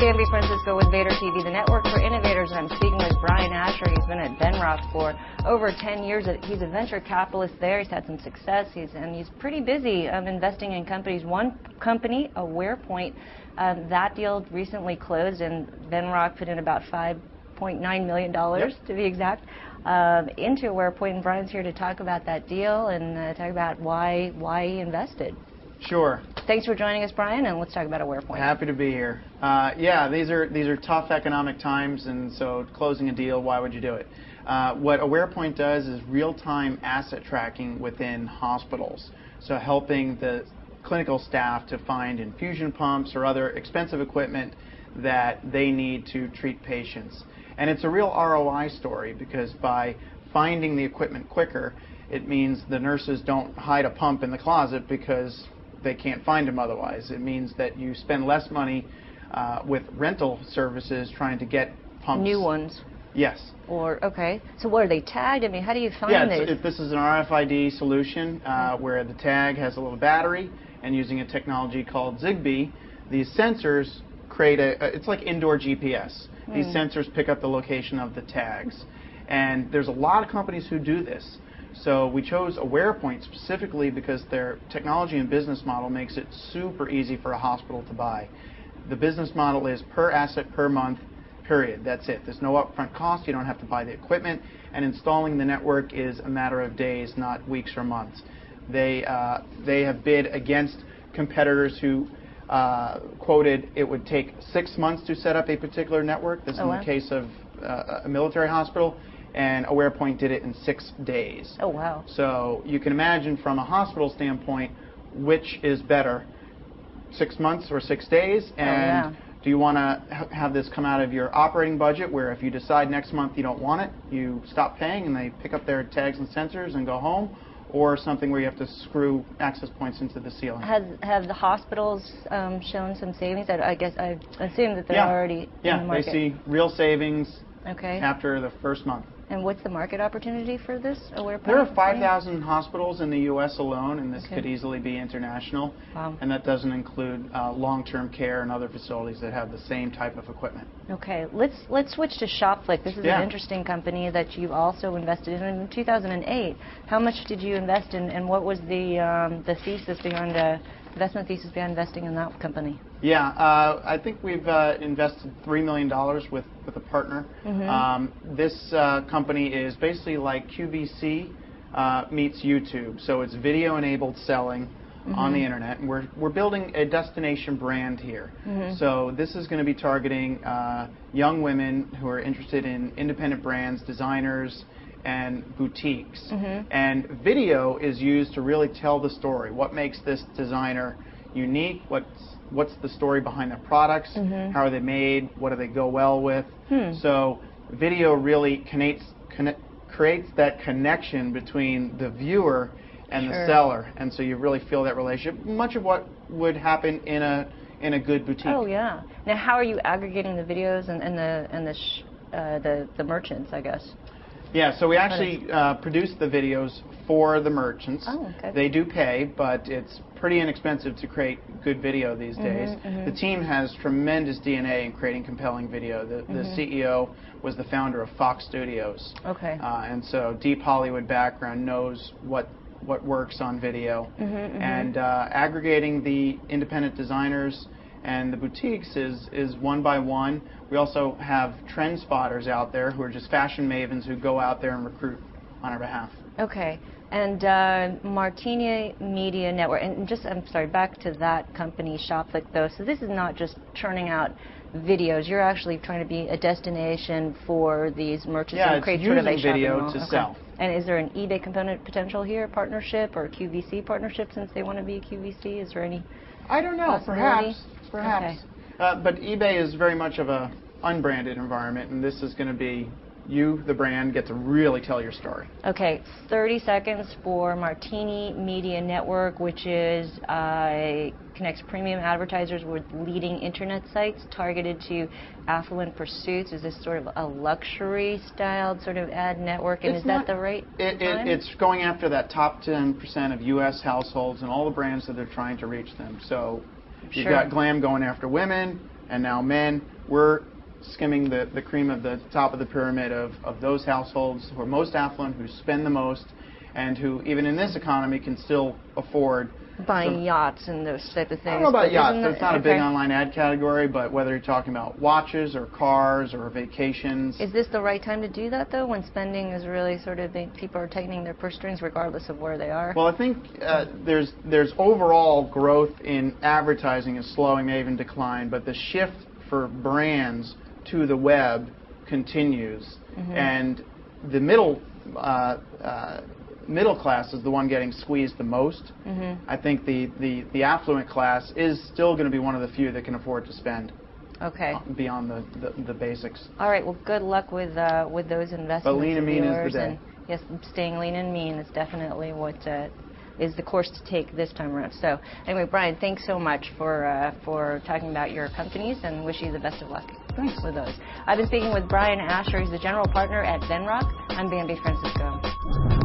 San Francisco with Vader TV, the network for innovators, and I'm speaking with Brian Asher. He's been at Venrock for over 10 years. He's a venture capitalist there. He's had some success. He's pretty busy investing in companies. One company, AwarePoint, that deal recently closed, and Venrock put in about $5.9 million, to be exact, into AwarePoint. And Brian's here to talk about that deal and talk about why he invested. Sure. Thanks for joining us, Brian, and let's talk about AwarePoint. Happy to be here. Yeah, these are tough economic times, and so closing a deal, why would you do it? What AwarePoint does is real-time asset tracking within hospitals, so helping the clinical staff to find infusion pumps or other expensive equipment that they need to treat patients. And it's a real ROI story, because by finding the equipment quicker, it means the nurses don't hide a pump in the closet because they can't find them otherwise. It means that you spend less money with rental services trying to get pumps. New ones. Yes. Or, okay. So what, are they tagged? I mean, how do you find these? This is an RFID solution where the tag has a little battery, and using a technology called Zigbee, these sensors create it's like indoor GPS. These sensors pick up the location of the tags. And there's a lot of companies who do this. So we chose AwarePoint specifically because their technology and business model makes it super easy for a hospital to buy. The business model is per asset per month, period. That's it. There's no upfront cost. You don't have to buy the equipment. And installing the network is a matter of days, not weeks or months. They have bid against competitors who quoted it would take 6 months to set up a particular network. This is in the case of a military hospital. And AwarePoint did it in 6 days. Oh, wow. So you can imagine from a hospital standpoint, which is better, 6 months or 6 days? And do you want to have this come out of your operating budget, where if you decide next month you don't want it, you stop paying and they pick up their tags and sensors and go home? Or something where you have to screw access points into the ceiling? Have the hospitals shown some savings? I guess I assume that they're already in the market. They see real savings after the first month. And what's the market opportunity for this AwarePoint? There are 5,000 hospitals in the U.S. alone, and this could easily be international. Wow. And that doesn't include long-term care and other facilities that have the same type of equipment. Okay, let's switch to ShopFlick. This is an interesting company that you also invested in 2008. How much did you invest in, and what was the thesis behind investment thesis behind investing in that company? Yeah, I think we've invested $3 million with a partner. This company is basically like QVC meets YouTube, so it's video-enabled selling on the internet, and we're building a destination brand here. So this is going to be targeting young women who are interested in independent brands, designers, and boutiques. And video is used to really tell the story. What makes this designer unique? What's the story behind their products? How are they made? What do they go well with? So video really creates that connection between the viewer and the seller, and so you really feel that relationship. Much of what would happen in a good boutique. Oh yeah. Now, how are you aggregating the videos and the merchants, I guess? Yeah, so we actually produce the videos for the merchants. Oh, okay. They do pay, but it's pretty inexpensive to create good video these days. The team has tremendous DNA in creating compelling video. The CEO was the founder of Fox Studios. Okay. And so deep Hollywood background, knows what works on video. And aggregating the independent designers and the boutiques is one by one. We also have trend spotters out there who are just fashion mavens who go out there and recruit on our behalf. Okay. And Martini Media Network, and I'm sorry, back to that company, ShopFlick, though. So this is not just churning out videos. You're actually trying to be a destination for these merchants and create sort of a video to sell. And is there an eBay component potential here, partnership, or QVC partnership, since they want to be a QVC? Is there any? I don't know. Perhaps. Okay. But eBay is very much of a unbranded environment, and this is going to be you, the brand, get to really tell your story. Okay, 30 seconds for Martini Media Network, which is connects premium advertisers with leading internet sites targeted to affluent pursuits. Is this sort of a luxury-styled sort of ad network, and is that the right time? It's going after that top 10% of U.S. households and all the brands that they're trying to reach them. So you've got Glam going after women, And now men, we're skimming the cream of the top of the pyramid of those households who are most affluent, who spend the most, and who, even in this economy, can still afford buying yachts and those type of things. I don't know about yachts. It's not a big okay. online ad category, but whether you're talking about watches or cars or vacations. Is this the right time to do that, though, when spending is really sort of big, people are tightening their purse strings regardless of where they are? Well, I think there's overall growth in advertising is slowing, may even decline, but the shift for brands to the web continues, and the middle class is the one getting squeezed the most. I think the affluent class is still going to be one of the few that can afford to spend. Okay. Beyond the basics. All right. Well, good luck with those investments. But lean and mean is the day. And yes, staying lean and mean is definitely what is the course to take this time around. So anyway, Brian, thanks so much for talking about your companies, and wish you the best of luck. Thanks. With those. I've been speaking with Brian Asher. He's the general partner at Venrock. I'm Bambi Francisco.